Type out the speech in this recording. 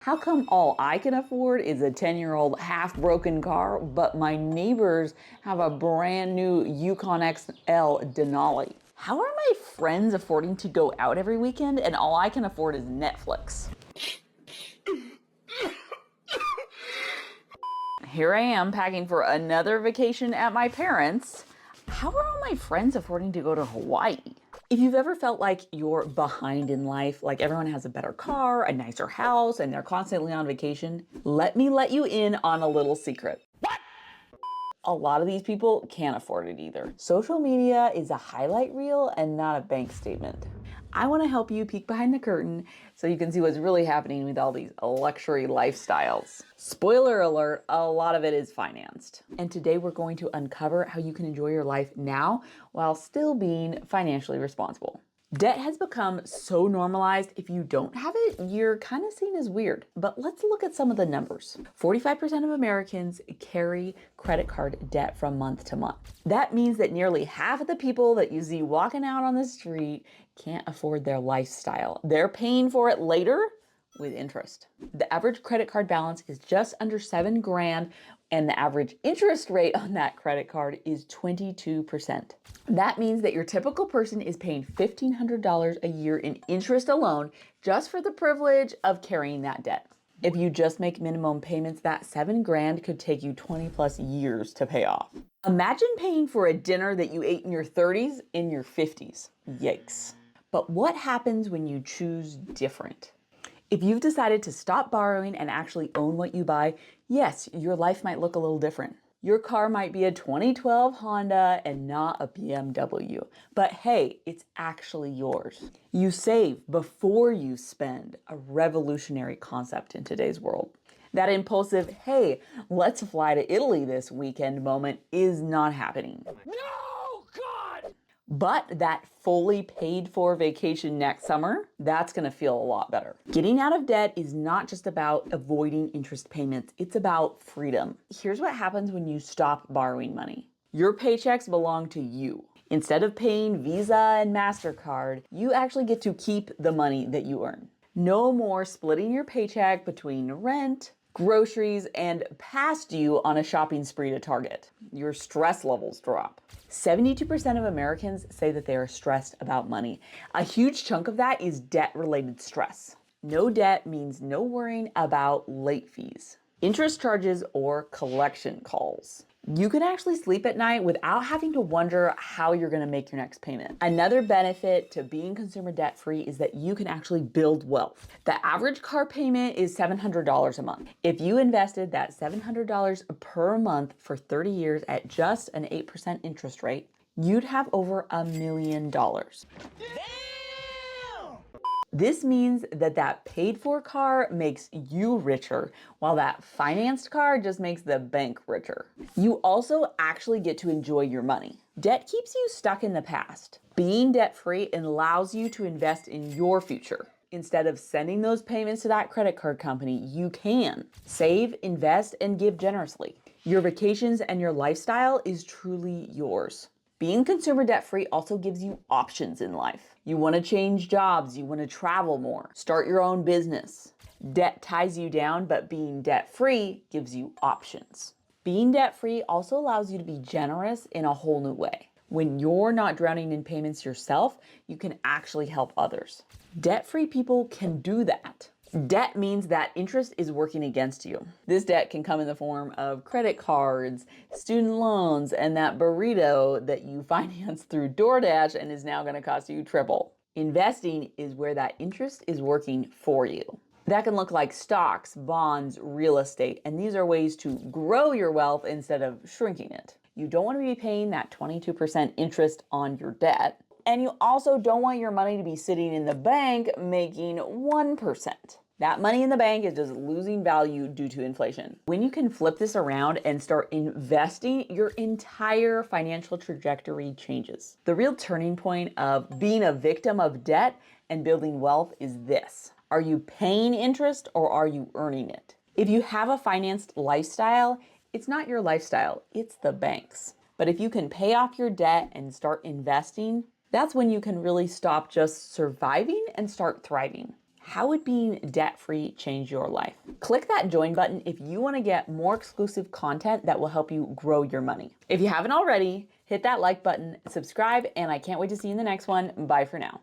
How come all I can afford is a 10-year-old half-broken car, but my neighbors have a brand new Yukon XL Denali? How are my friends affording to go out every weekend and all I can afford is Netflix? Here I am packing for another vacation at my parents'. How are all my friends affording to go to Hawaii? If you've ever felt like you're behind in life, like everyone has a better car, a nicer house, and they're constantly on vacation, let me let you in on a little secret. A lot of these people can't afford it either. Social media is a highlight reel and not a bank statement. I want to help you peek behind the curtain so you can see what's really happening with all these luxury lifestyles. Spoiler alert, a lot of it is financed. And today we're going to uncover how you can enjoy your life now while still being financially responsible. Debt has become so normalized, if you don't have it, you're kind of seen as weird. But let's look at some of the numbers. 45% of Americans carry credit card debt from month to month. That means that nearly half of the people that you see walking out on the street can't afford their lifestyle. They're paying for it later with interest. The average credit card balance is just under $7,000, and the average interest rate on that credit card is 22%. That means that your typical person is paying $1,500 a year in interest alone just for the privilege of carrying that debt. If you just make minimum payments, that $7,000 could take you 20 plus years to pay off. Imagine paying for a dinner that you ate in your 30s in your 50s. Yikes. But what happens when you choose different? If you've decided to stop borrowing and actually own what you buy, yes, your life might look a little different. Your car might be a 2012 Honda and not a BMW, but hey, it's actually yours. You save before you spend, a revolutionary concept in today's world. That impulsive, hey, let's fly to Italy this weekend moment is not happening. No, God! But that fully paid for vacation next summer, that's gonna feel a lot better. Getting out of debt is not just about avoiding interest payments, it's about freedom. Here's what happens when you stop borrowing money. Your paychecks belong to you. Instead of paying Visa and MasterCard, you actually get to keep the money that you earn. No more splitting your paycheck between rent, groceries, and past due on a shopping spree to Target. Your stress levels drop. 72% of Americans say that they are stressed about money. A huge chunk of that is debt-related stress. No debt means no worrying about late fees, interest charges, or collection calls. You can actually sleep at night without having to wonder how you're going to make your next payment. Another benefit to being consumer debt free is that you can actually build wealth. The average car payment is $700 a month. If you invested that $700 per month for 30 years at just an 8% interest rate, you'd have over $1 million. This means that paid-for car makes you richer, while that financed car just makes the bank richer. You also actually get to enjoy your money. Debt keeps you stuck in the past. Being debt-free allows you to invest in your future. Instead of sending those payments to that credit card company, you can save, invest, and give generously. Your vacations and your lifestyle is truly yours. Being consumer debt-free also gives you options in life. You want to change jobs, you want to travel more, start your own business. Debt ties you down, but being debt-free gives you options. Being debt-free also allows you to be generous in a whole new way. When you're not drowning in payments yourself, you can actually help others. Debt-free people can do that. Debt means that interest is working against you. This debt can come in the form of credit cards, student loans, and that burrito that you financed through DoorDash and is now going to cost you triple. Investing is where that interest is working for you. That can look like stocks, bonds, real estate, and these are ways to grow your wealth instead of shrinking it. You don't want to be paying that 22% interest on your debt. And you also don't want your money to be sitting in the bank making 1%. That money in the bank is just losing value due to inflation. When you can flip this around and start investing, your entire financial trajectory changes. The real turning point of being a victim of debt and building wealth is this. Are you paying interest or are you earning it? If you have a financed lifestyle, it's not your lifestyle, it's the bank's. But if you can pay off your debt and start investing, that's when you can really stop just surviving and start thriving. how would being debt-free change your life? Click that join button if you want to get more exclusive content that will help you grow your money. If you haven't already, hit that like button, subscribe, and I can't wait to see you in the next one. Bye for now.